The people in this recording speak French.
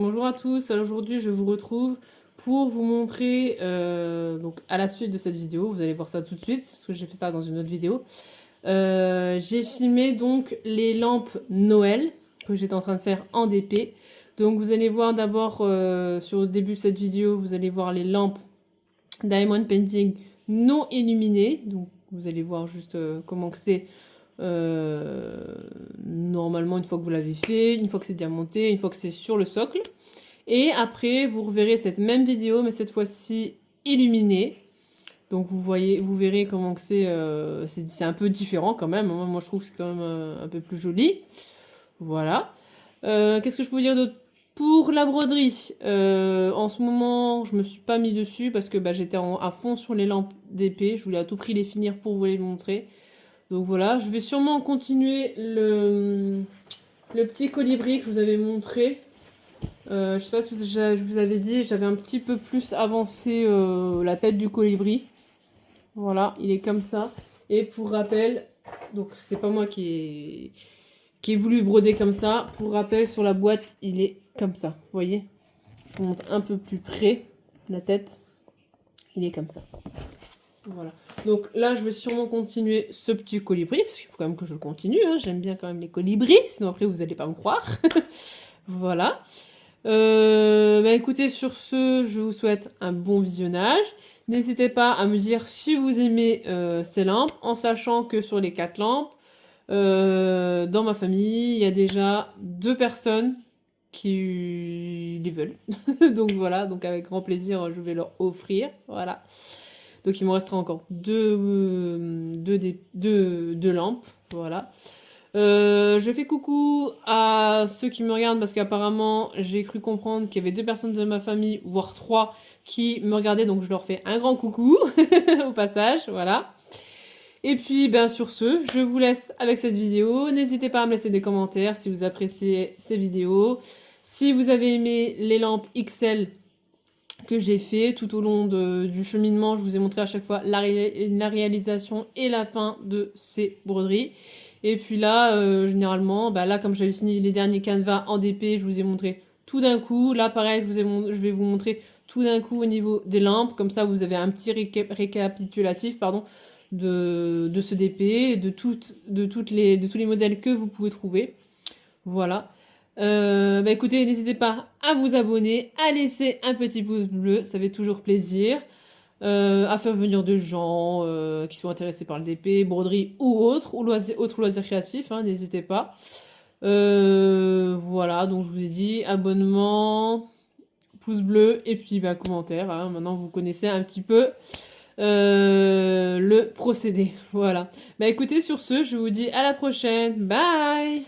Bonjour à tous, alors aujourd'hui je vous retrouve pour vous montrer, donc à la suite de cette vidéo, vous allez voir ça tout de suite, parce que j'ai fait ça dans une autre vidéo. J'ai filmé donc les lampes Noël, que j'étais en train de faire en DP. Donc vous allez voir d'abord, sur le début de cette vidéo, vous allez voir les lampes Diamond Painting non illuminées. Donc vous allez voir juste comment que c'est normalement une fois que vous l'avez fait, une fois que c'est diamanté, une fois que c'est sur le socle. Et après, vous reverrez cette même vidéo, mais cette fois-ci illuminée. Donc vous verrez comment que c'est un peu différent quand même. Moi, je trouve que c'est quand même un peu plus joli. Voilà. Qu'est-ce que je peux vous dire d'autre? Pour la broderie, en ce moment, je me suis pas mis dessus parce que j'étais à fond sur les lampes d'épée. Je voulais à tout prix les finir pour vous les montrer. Donc voilà, je vais sûrement continuer le petit colibri que je vous avais montré. Je sais pas si je vous avais dit, j'avais un petit peu plus avancé la tête du colibri. Voilà, il est comme ça. Et pour rappel, donc c'est pas moi qui ai voulu broder comme ça. Pour rappel, sur la boîte, il est comme ça. Vous voyez? Je vous montre un peu plus près la tête. Il est comme ça. Voilà. Donc là, je vais sûrement continuer ce petit colibri, parce qu'il faut quand même que je le continue. Hein. J'aime bien quand même les colibris, sinon après vous allez pas me croire. Voilà. Écoutez, sur ce, je vous souhaite un bon visionnage. N'hésitez pas à me dire si vous aimez ces lampes, en sachant que sur les 4 lampes, dans ma famille, il y a déjà 2 personnes qui les veulent. Donc voilà, donc avec grand plaisir, je vais leur offrir. Voilà. Donc il me restera encore deux lampes. Voilà. Je fais coucou à ceux qui me regardent parce qu'apparemment j'ai cru comprendre qu'il y avait 2 personnes de ma famille, voire 3, qui me regardaient, donc je leur fais un grand coucou au passage, voilà. Et puis sur ce, je vous laisse avec cette vidéo. N'hésitez pas à me laisser des commentaires si vous appréciez ces vidéos. Si vous avez aimé les lampes XL que j'ai fait tout au long du cheminement, je vous ai montré à chaque fois la réalisation et la fin de ces broderies. Et puis là, généralement, là comme j'avais fini les derniers canevas en DP, je vous ai montré tout d'un coup. Là pareil, je vais vous montrer tout d'un coup au niveau des lampes. Comme ça, vous avez un petit récapitulatif de ce DP, de tous les modèles que vous pouvez trouver. Voilà. Écoutez, n'hésitez pas à vous abonner, à laisser un petit pouce bleu, ça fait toujours plaisir. À faire venir des gens qui sont intéressés par le DP, broderie ou autres loisirs créatifs, hein, n'hésitez pas. Voilà, donc je vous ai dit abonnement, pouce bleu et puis commentaire. Hein, maintenant vous connaissez un petit peu le procédé. Voilà. Écoutez, sur ce, je vous dis à la prochaine. Bye!